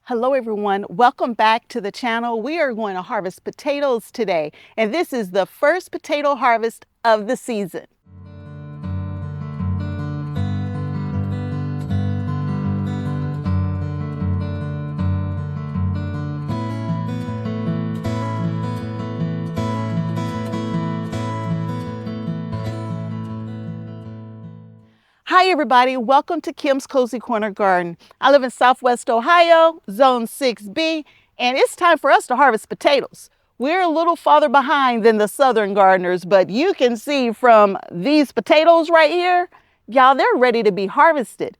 Hello everyone, welcome back to the channel. We are going to harvest potatoes today, and this is the first potato harvest of the season. Hi everybody, welcome to Kim's Cozy Corner Garden. I live in Southwest Ohio, Zone 6B, and it's time for us to harvest potatoes. We're a little farther behind than the southern gardeners, but you can see from these potatoes right here, y'all, they're ready to be harvested.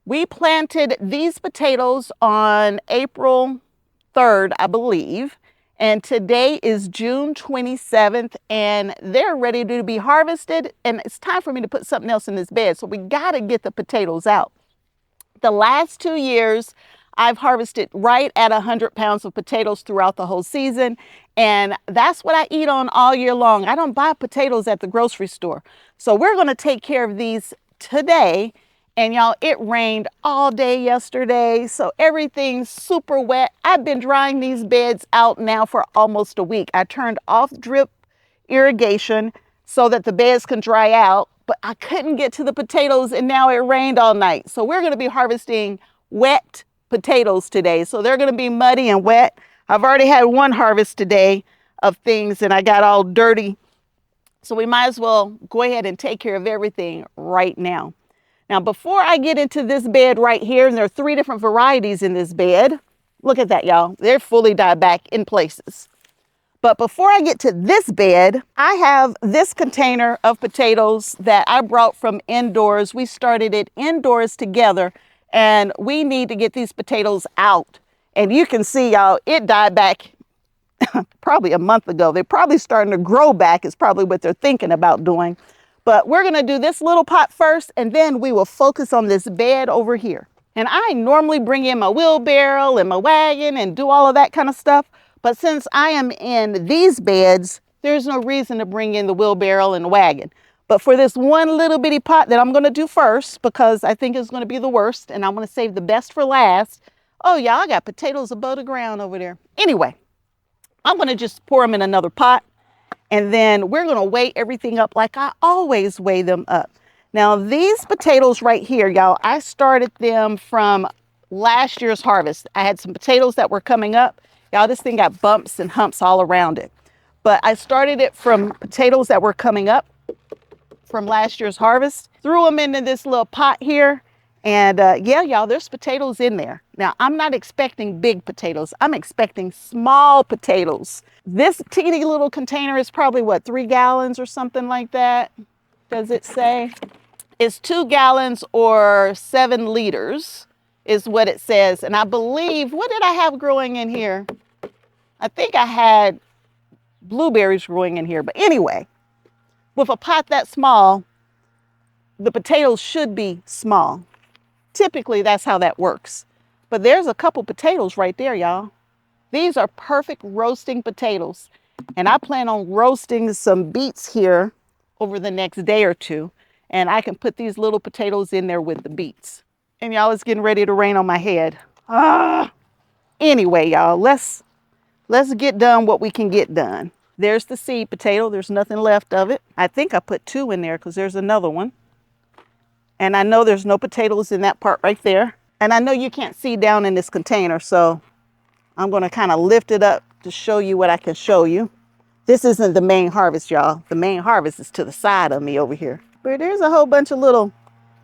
We planted these potatoes on April 3rd, I believe, and today is June 27th, and they're ready to be harvested, and it's time for me to put something else in this bed, so we gotta get the potatoes out. The last 2 years, I've harvested right at 100 pounds of potatoes throughout the whole season, and that's what I eat on all year long. I don't buy potatoes at the grocery store. So we're gonna take care of these today. And y'all, it rained all day yesterday, so everything's super wet. I've been drying these beds out now for almost a week. I turned off drip irrigation so that the beds can dry out, but I couldn't get to the potatoes, and now it rained all night. So we're gonna be harvesting wet potatoes today. So they're gonna be muddy and wet. I've already had one harvest today of things, and I got all dirty. So we might as well go ahead and take care of everything right now. Now, before I get into this bed right here, and there are 3 different varieties in this bed. Look at that, y'all. They're fully dyed back in places. But before I get to this bed, I have this container of potatoes that I brought from indoors. We started it indoors together, and we need to get these potatoes out. And you can see, y'all, it died back probably a month ago. They're probably starting to grow back is probably what they're thinking about doing. But we're gonna do this little pot first, and then we will focus on this bed over here. And I normally bring in my wheelbarrow and my wagon and do all of that kind of stuff. But since I am in these beds, there's no reason to bring in the wheelbarrow and the wagon. But for this one little bitty pot that I'm gonna do first, because I think it's gonna be the worst, and I wanna save the best for last. Oh, y'all, I got potatoes above the ground over there. Anyway, I'm gonna just pour them in another pot. And then we're gonna weigh everything up like I always weigh them up. Now these potatoes right here, y'all, I started them from last year's harvest. I had some potatoes that were coming up. Y'all, this thing got bumps and humps all around it. But I started it from potatoes that were coming up from last year's harvest. Threw them into this little pot here. And yeah, y'all, there's potatoes in there. Now, I'm not expecting big potatoes. I'm expecting small potatoes. This teeny little container is probably, what, 3 gallons or something like that? Does it say? It's 2 gallons or 7 liters is what it says. And I believe, what did I have growing in here? I think I had blueberries growing in here. But anyway, with a pot that small, the potatoes should be small. Typically, that's how that works. But there's a couple potatoes right there, y'all. These are perfect roasting potatoes. And I plan on roasting some beets here over the next day or 2. And I can put these little potatoes in there with the beets. And y'all, it's getting ready to rain on my head. Anyway, y'all, let's get done what we can get done. There's the seed potato. There's nothing left of it. I think I put 2 in there because there's another one. And I know there's no potatoes in that part right there. And I know you can't see down in this container, so I'm gonna kind of lift it up to show you what I can show you. This isn't the main harvest, y'all. The main harvest is to the side of me over here. But there's a whole bunch of little,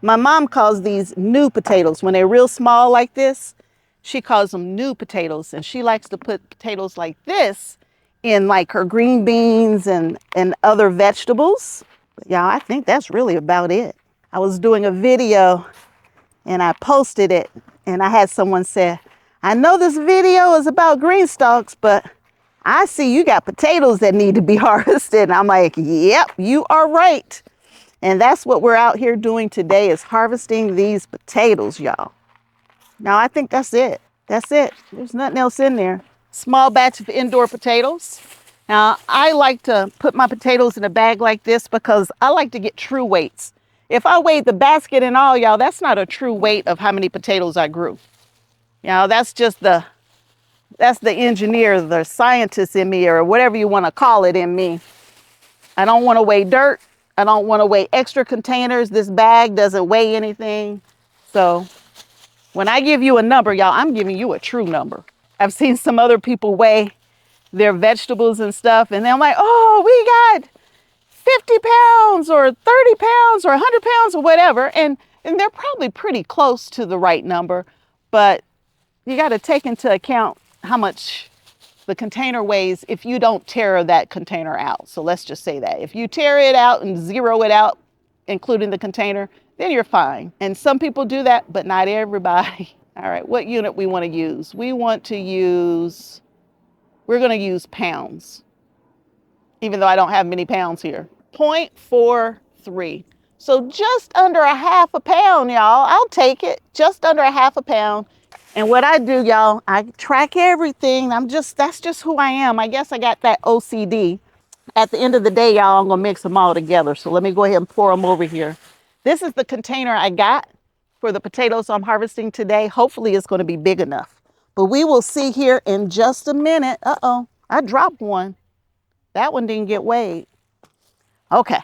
my mom calls these new potatoes. When they're real small like this, she calls them new potatoes. And she likes to put potatoes like this in like her green beans and other vegetables. But y'all, I think that's really about it. I was doing a video and I posted it, and I had someone say, I know this video is about GreenStalks, but I see you got potatoes that need to be harvested. And I'm like, yep, you are right. And that's what we're out here doing today, is harvesting these potatoes, y'all. Now, I think that's it. That's it. There's nothing else in there. Small batch of indoor potatoes. Now, I like to put my potatoes in a bag like this because I like to get true weights. If I weighed the basket and all, y'all, that's not a true weight of how many potatoes I grew. You know, that's the engineer, the scientist in me, or whatever you want to call it in me. I don't want to weigh dirt. I don't want to weigh extra containers. This bag doesn't weigh anything. So when I give you a number, y'all, I'm giving you a true number. I've seen some other people weigh their vegetables and stuff, and they're like, oh, we got 50 pounds or 30 pounds or 100 pounds or whatever. And they're probably pretty close to the right number, but you got to take into account how much the container weighs if you don't tear that container out. So let's just say that. If you tear it out and zero it out, including the container, then you're fine. And some people do that, but not everybody. All right, what unit we want to use? We're going to use pounds, even though I don't have many pounds here. 0.43. So just under a half a pound, y'all. I'll take it. Just under a half a pound. And what I do, y'all, I track everything. That's just who I am. I guess I got that OCD. At the end of the day, y'all, I'm going to mix them all together. So let me go ahead and pour them over here. This is the container I got for the potatoes I'm harvesting today. Hopefully it's going to be big enough. But we will see here in just a minute. Uh-oh, I dropped one. That one didn't get weighed. Okay.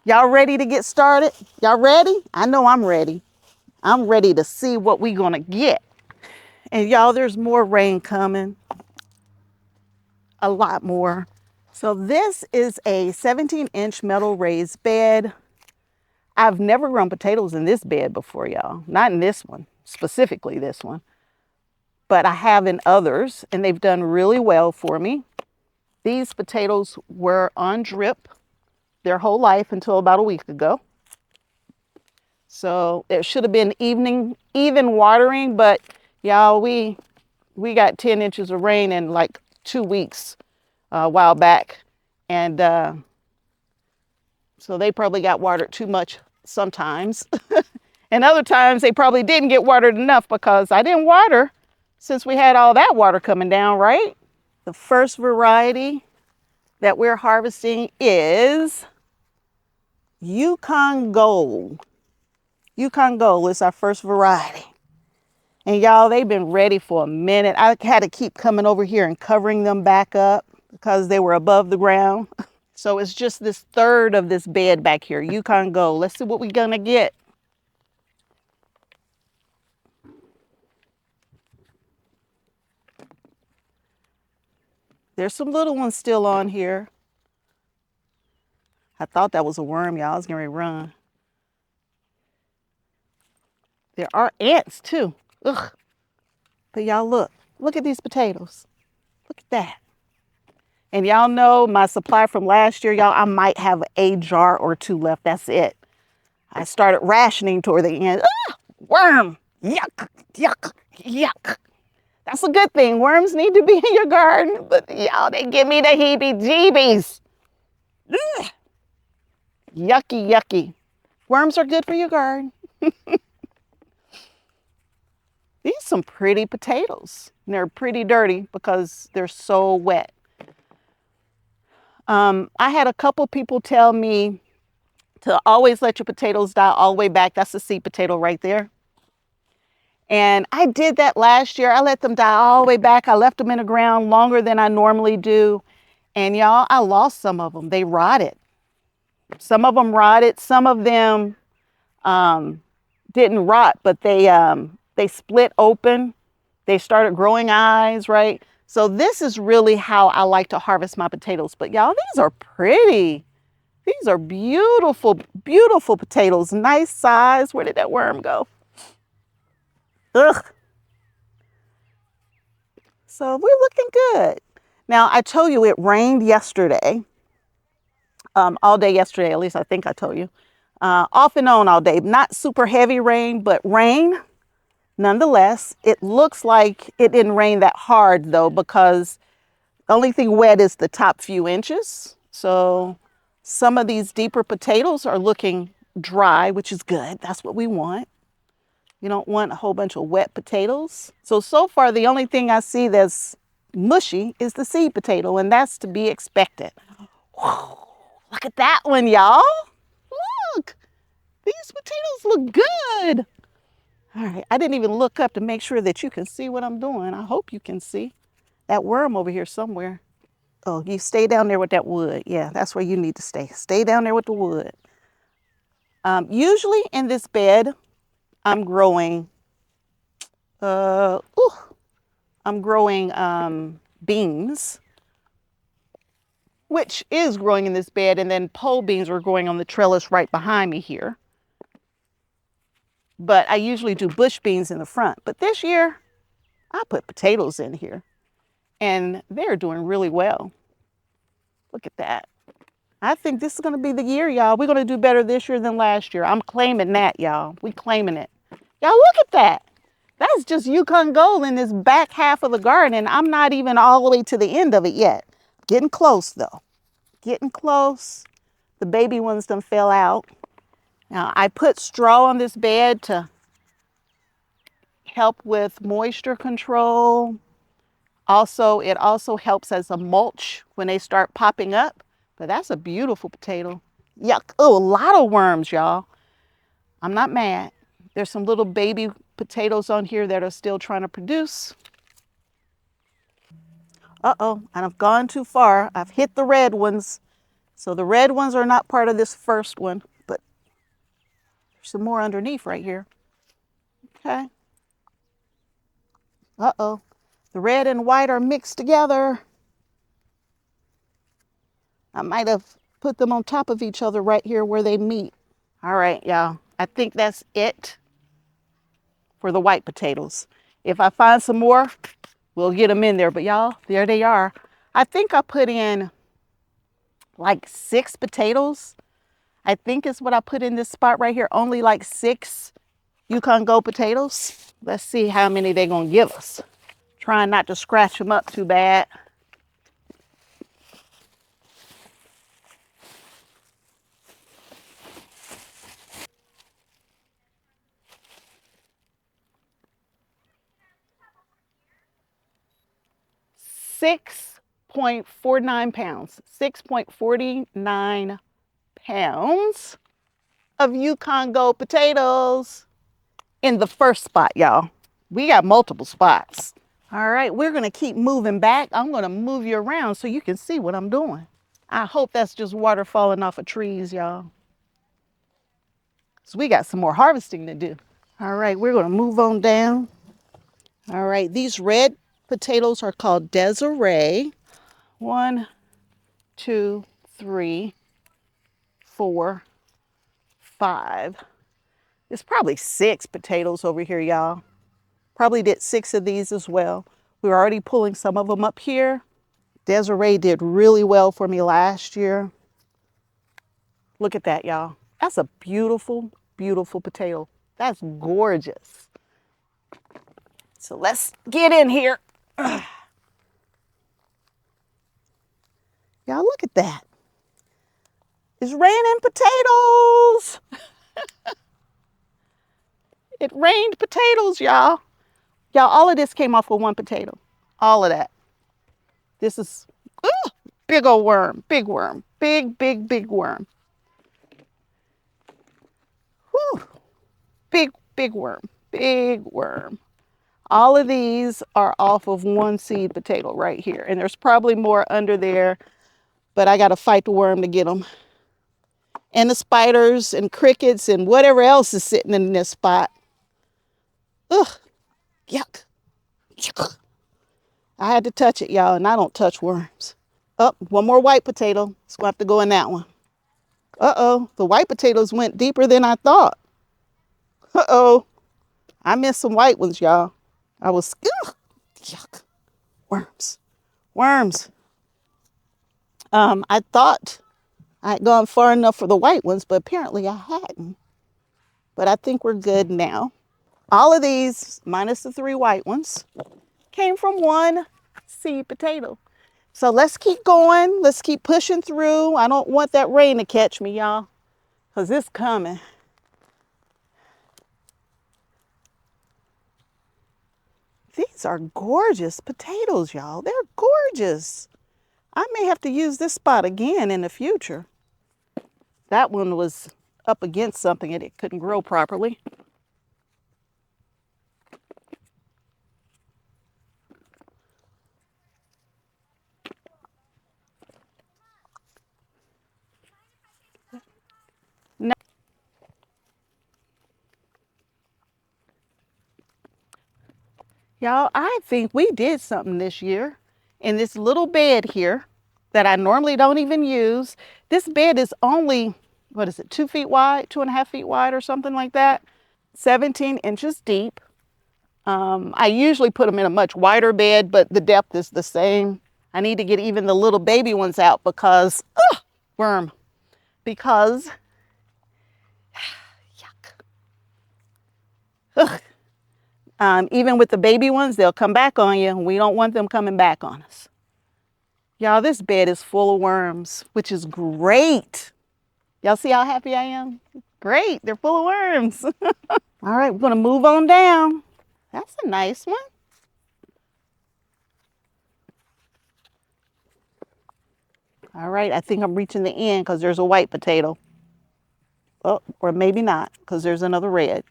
Y'all ready to get started? Y'all ready? I know I'm ready. I'm ready to see what we're going to get. And y'all, there's more rain coming. A lot more. So this is a 17-inch metal raised bed. I've never grown potatoes in this bed before, y'all. Not in this one, specifically this one. But I have in others, and they've done really well for me. These potatoes were on drip their whole life until about a week ago. So it should have been even watering, but y'all, we got 10 inches of rain in like 2 weeks a while back. And so they probably got watered too much sometimes. And other times they probably didn't get watered enough because I didn't water since we had all that water coming down, right? The first variety that we're harvesting is Yukon Gold. Yukon Gold is our first variety. And y'all, they've been ready for a minute. I had to keep coming over here and covering them back up because they were above the ground. So it's just this third of this bed back here, Yukon Gold. Let's see what we're gonna get. There's some little ones still on here. I thought that was a worm, y'all. I was gonna run. There are ants too. Ugh. But y'all look at these potatoes. Look at that. And y'all know my supply from last year, y'all, I might have a jar or two left. That's it. I started rationing toward the end. Ah, worm. Yuck, yuck, yuck. That's a good thing. Worms need to be in your garden, but y'all, they give me the heebie-jeebies. Ugh. Yucky, yucky. Worms are good for your garden. These are some pretty potatoes. And they're pretty dirty because they're so wet. I had a couple people tell me to always let your potatoes die all the way back. That's a seed potato right there. And I did that last year. I let them die all the way back. I left them in the ground longer than I normally do. And y'all, I lost some of them. They rotted. Some of them rotted. Some of them didn't rot, but they split open. They started growing eyes, right? So this is really how I like to harvest my potatoes. But y'all, these are pretty. These are beautiful, beautiful potatoes. Nice size. Where did that worm go? Ugh. So we're looking good. Now, I told you it rained yesterday. All day yesterday, at least I think I told you. Off and on all day. Not super heavy rain, but rain. Nonetheless, it looks like it didn't rain that hard though, because the only thing wet is the top few inches. So some of these deeper potatoes are looking dry, which is good. That's what we want. You don't want a whole bunch of wet potatoes. So far, the only thing I see that's mushy is the seed potato, and that's to be expected. Whoa, look at that one, y'all. Look, these potatoes look good. All right, I didn't even look up to make sure that you can see what I'm doing. I hope you can see that worm over here somewhere. Oh, you stay down there with that wood. Yeah, that's where you need to stay. Stay down there with the wood. Usually in this bed, I'm growing, uh, ooh, I'm growing beans, which is growing in this bed, and then pole beans are growing on the trellis right behind me here. But I usually do bush beans in the front. But this year, I put potatoes in here, and they're doing really well. Look at that. I think this is going to be the year, y'all. We're going to do better this year than last year. I'm claiming that, y'all. We claiming it. Y'all, look at that. That's just Yukon Gold in this back half of the garden. I'm not even all the way to the end of it yet. Getting close, though. Getting close. The baby ones done fell out. Now, I put straw on this bed to help with moisture control. Also, it also helps as a mulch when they start popping up. But that's a beautiful potato. Yuck. Oh, a lot of worms, y'all. I'm not mad. There's some little baby potatoes on here that are still trying to produce. Uh-oh, and I've gone too far. I've hit the red ones. So the red ones are not part of this first one, but there's some more underneath right here. Okay. Uh-oh. The red and white are mixed together. I might have put them on top of each other right here where they meet. All right, y'all. I think that's it for the white potatoes. If I find some more, we'll get them in there. But y'all, there they are. I think I put in like 6 potatoes. I think is what I put in this spot right here. Only like 6 Yukon Gold potatoes. Let's see how many they're going to give us. Trying not to scratch them up too bad. £6.49. 6.49 pounds of Yukon Gold potatoes in the first spot, y'all. We got multiple spots. All right, we're gonna keep moving back. I'm gonna move you around so you can see what I'm doing. I hope that's just water falling off of trees, y'all. So we got some more harvesting to do. All right, we're gonna move on down. All right, these red potatoes are called Desiree. 1, 2, 3, 4, 5. It's probably 6 potatoes over here, y'all. Probably did 6 of these as well. We're already pulling some of them up here. Desiree did really well for me last year. Look at that, y'all. That's a beautiful, beautiful potato. That's gorgeous. So let's get in here. Y'all, look at that. It's raining potatoes. It rained potatoes, y'all. Y'all, all of this came off with 1 potato. All of that. This is big old worm. Big worm. Big, big, big worm. Whew. Big, big worm. Big worm. All of these are off of 1 seed potato right here. And there's probably more under there, but I got to fight the worm to get them. And the spiders and crickets and whatever else is sitting in this spot. Ugh, yuck. Yuck. I had to touch it, y'all, and I don't touch worms. Oh, 1 more white potato. It's going to have to go in that one. Uh-oh, the white potatoes went deeper than I thought. Uh-oh, I missed some white ones, y'all. I was, ugh, yuck, worms, worms. I thought I had gone far enough for the white ones, but apparently I hadn't. But I think we're good now. All of these, minus the 3 white ones, came from 1 seed potato. So let's keep going. Let's keep pushing through. I don't want that rain to catch me, y'all, because it's coming. These are gorgeous potatoes, y'all. They're gorgeous. I may have to use this spot again in the future. That one was up against something and it couldn't grow properly. Y'all, I think we did something this year in this little bed here that I normally don't even use. This bed is only, what is it, 2 feet wide, 2.5 feet wide or something like that, 17 inches deep. I usually put them in a much wider bed, but the depth is the same. I need to get even the little baby ones out because, worm, because, yuck. Ugh. Even with the baby ones, they'll come back on you. We don't want them coming back on us. Y'all, this bed is full of worms, which is great. Y'all see how happy I am? Great, they're full of worms. All right, we're gonna move on down. That's a nice one. All right, I think I'm reaching the end because there's a white potato. Oh, or maybe not, because there's another red.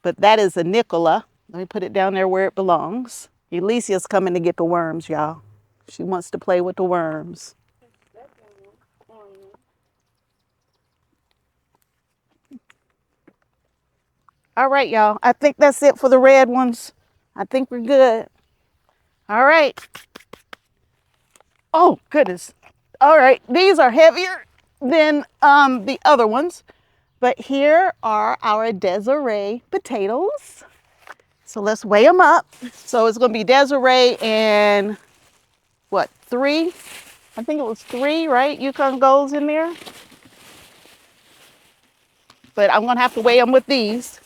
But that is a Nicola. Let me put it down there where it belongs. Alicia's coming to get the worms, y'all. She wants to play with the worms. All right, y'all. I think that's it for the red ones. I think we're good. All right. Oh, goodness. All right. These are heavier than the other ones. But here are our Desiree potatoes. So let's weigh them up. So it's going to be Desiree and what, 3? I think it was 3, right? Yukon Gold's in there. But I'm going to have to weigh them with these.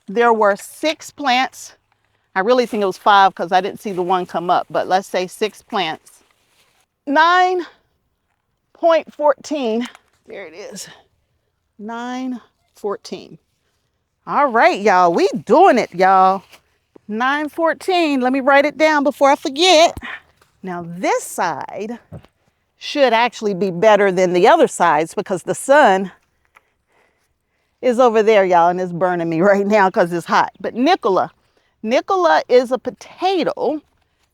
There were 6 plants. I really think it was 5 because I didn't see the one come up, but let's say 6 plants. 9.14. There it is. 9.14. All right, y'all. We doing it, y'all. 9.14. Let me write it down before I forget. Now this side should actually be better than the other sides because the sun is over there, y'all, and it's burning me right now because it's hot. But Nicola is a potato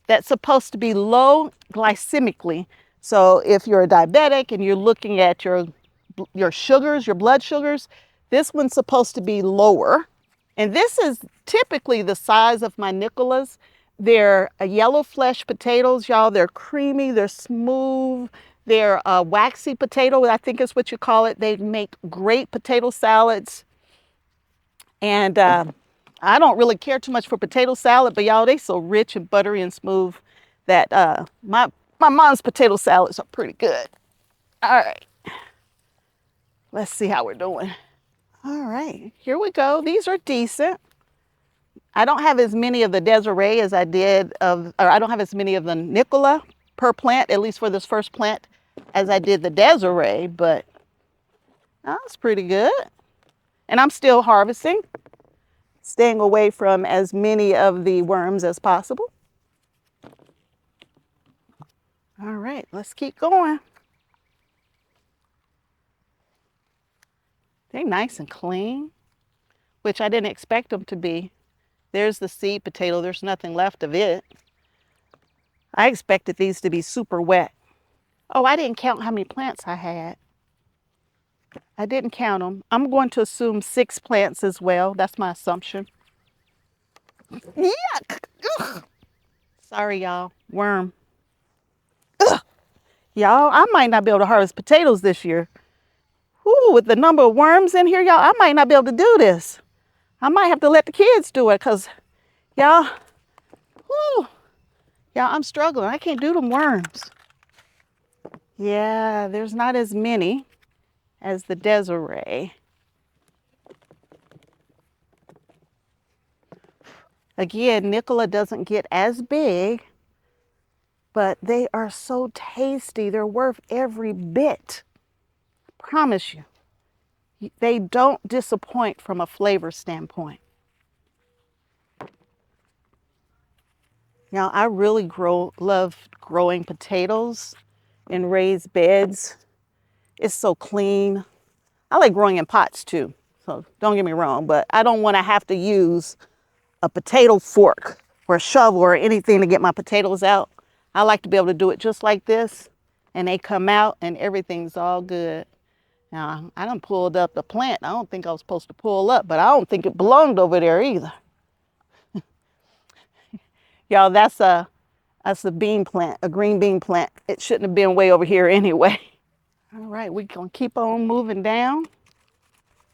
that's supposed to be low glycemically. So if you're a diabetic and you're looking at your sugars, your blood sugars, this one's supposed to be lower. And this is typically the size of my Nicolas. They're yellow flesh potatoes, y'all. They're creamy, they're smooth, they're a waxy potato, I think is what you call it. They make great potato salads. And I don't really care too much for potato salad, but y'all, they so rich and buttery and smooth that my mom's potato salads are pretty good. All right. Let's see how we're doing. All right, here we go. These are decent. I don't have as many of the Desiree as I did or I don't have as many of the Nicola per plant, at least for this first plant, as I did the Desiree, but that's pretty good. And I'm still harvesting, staying away from as many of the worms as possible. All right, let's keep going. They're nice and clean, which I didn't expect them to be. There's the seed potato. There's nothing left of it. I expected these to be super wet. Oh, I didn't count how many plants I had. I didn't count them. I'm going to assume 6 plants as well. That's my assumption. Yuck! Ugh. Sorry, y'all. Worm. Ugh. Y'all, I might not be able to harvest potatoes this year. Ooh, with the number of worms in here, y'all, I might not be able to do this. I might have to let the kids do it because, y'all, I'm struggling. I can't do them worms. Yeah, there's not as many as the Desiree. Again, Nicola doesn't get as big, but they are so tasty. They're worth every bit. I promise you. They don't disappoint from a flavor standpoint. Now, I really love growing potatoes in raised beds. It's so clean. I like growing in pots too, so don't get me wrong, but I don't want to have to use a potato fork or a shovel or anything to get my potatoes out. I like to be able to do it just like this, and they come out and everything's all good. Now, I done pulled up the plant. I don't think I was supposed to pull up, but I don't think it belonged over there either. Y'all, that's a bean plant, a green bean plant. It shouldn't have been way over here anyway. All right, we're gonna keep on moving down.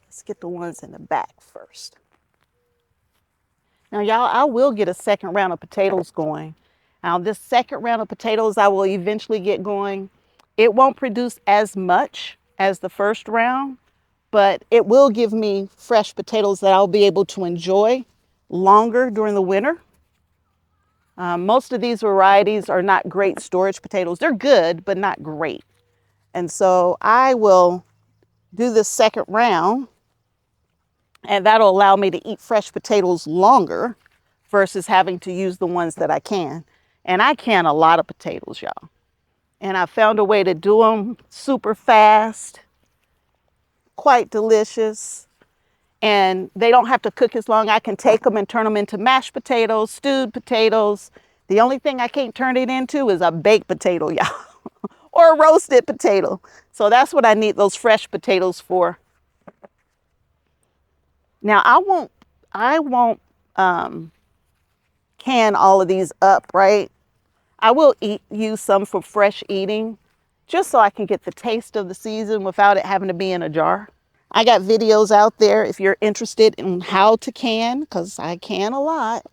Let's get the ones in the back first. Now, y'all, I will get a second round of potatoes going. Now, this second round of potatoes I will eventually get going. It won't produce as much as the first round, but it will give me fresh potatoes that I'll be able to enjoy longer during the winter. Most of these varieties are not great storage potatoes. They're good, but not great. And so I will do this second round, and that'll allow me to eat fresh potatoes longer versus having to use the ones that I can. And I can a lot of potatoes, y'all. And I found a way to do them super fast, quite delicious. And they don't have to cook as long. I can take them and turn them into mashed potatoes, stewed potatoes. The only thing I can't turn it into is a baked potato, y'all, or a roasted potato. So that's what I need those fresh potatoes for. Now I won't can all of these up, right? I will use some for fresh eating, just so I can get the taste of the season without it having to be in a jar. I got videos out there if you're interested in how to can, because I can a lot.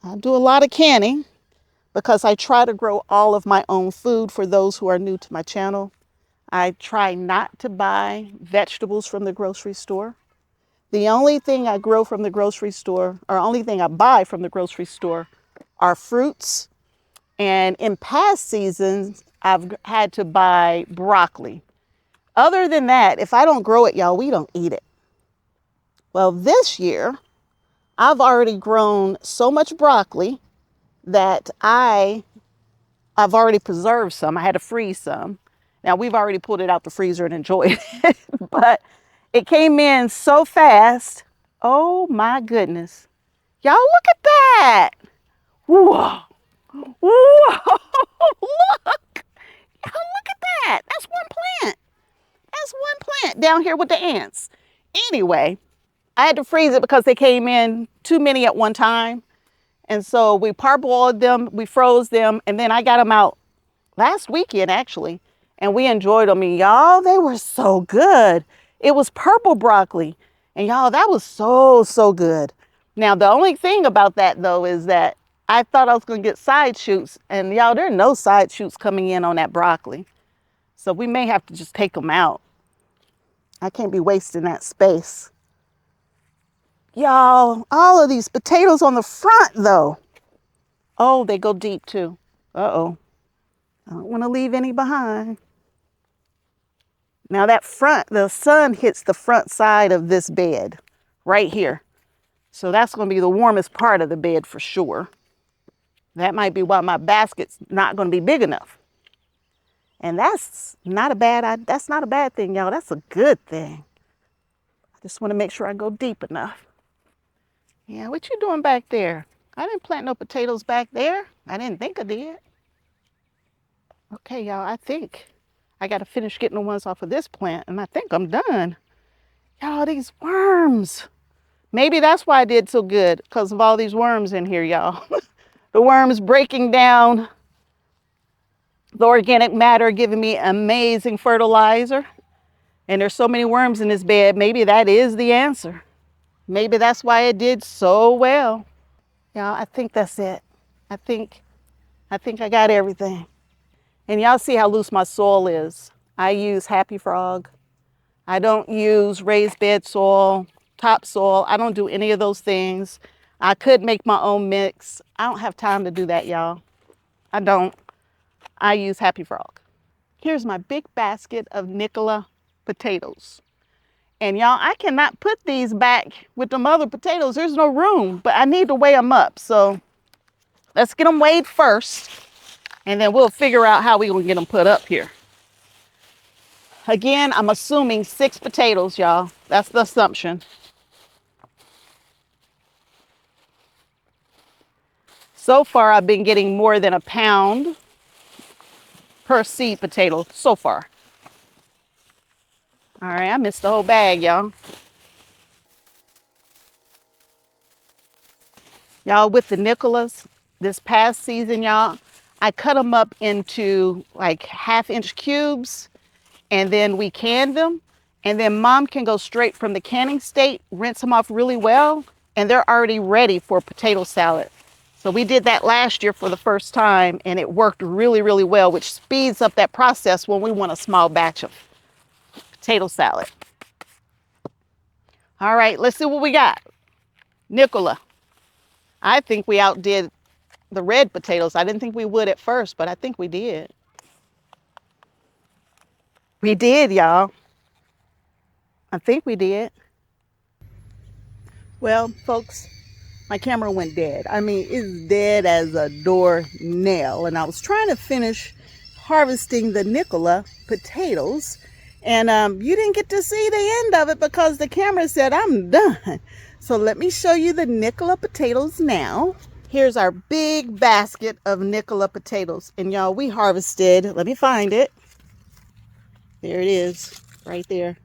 I do a lot of canning because I try to grow all of my own food for those who are new to my channel. I try not to buy vegetables from the grocery store. The only thing I grow from the grocery store, or only thing I buy from the grocery store, are fruits. And in past seasons, I've had to buy broccoli. Other than that, if I don't grow it, y'all, we don't eat it. Well, this year, I've already grown so much broccoli that I've already preserved some. I had to freeze some. Now, we've already pulled it out the freezer and enjoyed it, but it came in so fast. Oh my goodness. Y'all, look at that. Whoa. Whoa. Look. Y'all, look at that. That's one plant. That's one plant down here with the ants. Anyway, I had to freeze it because they came in too many at one time. And so we parboiled them, we froze them, and then I got them out last weekend actually. And we enjoyed them. And y'all, they were so good. It was purple broccoli. And y'all, that was so, so good. Now, the only thing about that though is that I thought I was gonna get side shoots, and y'all, there are no side shoots coming in on that broccoli. So we may have to just take them out. I can't be wasting that space. Y'all, all of these potatoes on the front though. Oh, they go deep too. Uh-oh. I don't want to leave any behind. Now that front, the sun hits the front side of this bed right here. So that's going to be the warmest part of the bed for sure. That might be why my basket's not going to be big enough. And that's not a bad thing, y'all. That's a good thing. I just want to make sure I go deep enough. Yeah, what you doing back there? I didn't plant no potatoes back there. I didn't think I did. Okay, y'all, I think I got to finish getting the ones off of this plant, and I think I'm done. Y'all, these worms. Maybe that's why I did so good, because of all these worms in here, y'all. The worms breaking down the organic matter, giving me amazing fertilizer. And there's so many worms in this bed. Maybe that is the answer. Maybe that's why it did so well. Y'all, I think that's it. I think I got everything. And y'all see how loose my soil is. I use Happy Frog. I don't use raised bed soil, topsoil. I don't do any of those things. I could make my own mix. I don't have time to do that, y'all. I don't. I use Happy Frog. Here's my big basket of Nicola potatoes. And y'all, I cannot put these back with them other potatoes. There's no room, but I need to weigh them up. So let's get them weighed first, and then we'll figure out how we're gonna get them put up here. Again, I'm assuming 6 potatoes, y'all. That's the assumption. So far, I've been getting more than a pound per seed potato so far. All right, I missed the whole bag, y'all. Y'all, with the Nicolas, this past season, y'all, I cut them up into like 1/2-inch cubes, and then we canned them. And then mom can go straight from the canning state, rinse them off really well, and they're already ready for potato salad. So we did that last year for the first time, and it worked really, really well, which speeds up that process when we want a small batch of potato salad. All right, let's see what we got. Nicola. I think we outdid the red potatoes. I didn't think we would at first, but I think we did. We did, y'all. I think we did. Well, folks, my camera went dead. I mean, it's dead as a doornail. And I was trying to finish harvesting the Nicola potatoes. And you didn't get to see the end of it because the camera said, I'm done. So let me show you the Nicola potatoes now. Here's our big basket of Nicola potatoes. And y'all, we harvested, let me find it. There it is, right there.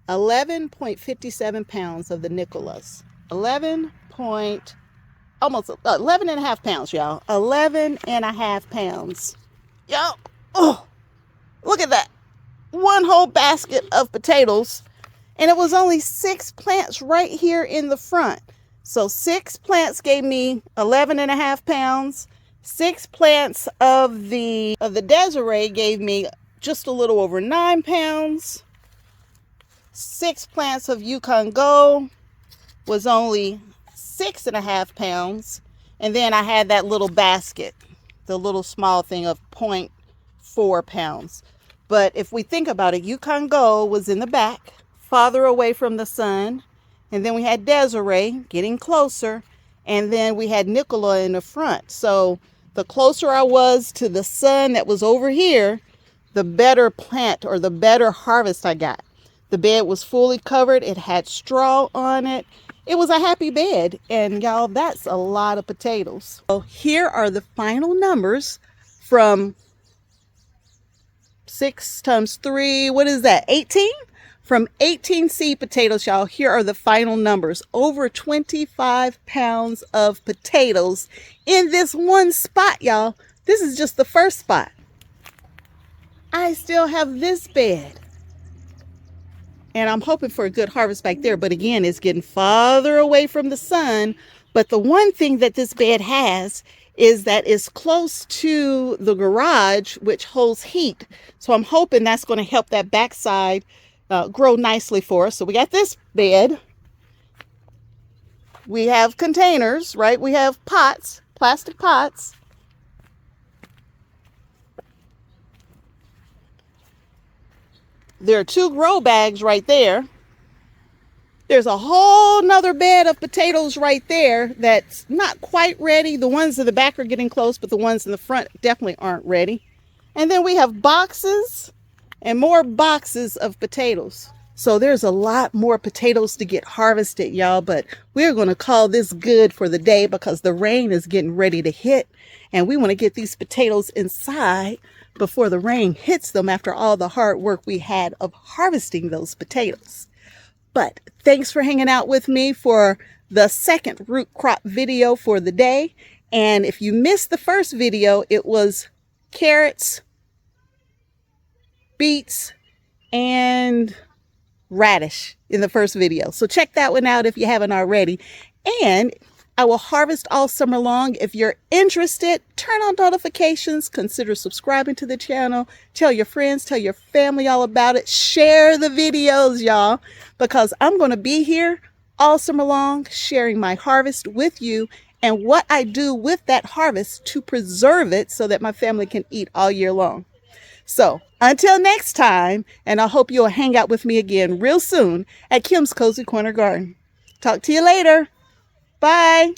11.57 pounds of the Nicolas. 11 almost 11 and a half pounds, y'all. 11 and a half pounds. Y'all, oh, look at that. One whole basket of potatoes. And it was only 6 plants right here in the front. So 6 plants gave me 11 and a half pounds. 6 plants of the Desiree gave me just a little over 9 pounds. 6 plants of Yukon Gold was only 6.5 pounds. And then I had that little basket, the little small thing of 0.4 pounds. But if we think about it, Yukon Gold was in the back, farther away from the sun. And then we had Desiree getting closer. And then we had Nicola in the front. So the closer I was to the sun that was over here, the better plant or the better harvest I got. The bed was fully covered. It had straw on it. It was a happy bed. And y'all, that's a lot of potatoes. So here are the final numbers from 6 times 3. What is that? 18? From 18 seed potatoes, y'all. Here are the final numbers. Over 25 pounds of potatoes in this one spot, y'all. This is just the first spot. I still have this bed. And I'm hoping for a good harvest back there. But again, it's getting farther away from the sun. But the one thing that this bed has is that it's close to the garage, which holds heat. So I'm hoping that's going to help that backside grow nicely for us. So we got this bed. We have containers, right? We have pots, plastic pots. There are 2 grow bags right there. There's a whole nother bed of potatoes right there that's not quite ready. The ones in the back are getting close, but the ones in the front definitely aren't ready. And then we have boxes and more boxes of potatoes. So there's a lot more potatoes to get harvested, y'all, but we're going to call this good for the day because the rain is getting ready to hit and we want to get these potatoes inside before the rain hits them after all the hard work we had of harvesting those potatoes. But thanks for hanging out with me for the second root crop video for the day. And if you missed the first video, it was carrots, beets, and radish in the first video. So check that one out if you haven't already. And I will harvest all summer long. If you're interested, turn on notifications, consider subscribing to the channel, tell your friends, tell your family all about it, share the videos, y'all, because I'm going to be here all summer long sharing my harvest with you and what I do with that harvest to preserve it so that my family can eat all year long. So until next time, and I hope you'll hang out with me again real soon at Kim's Cozy Corner Garden. Talk to you later. Bye.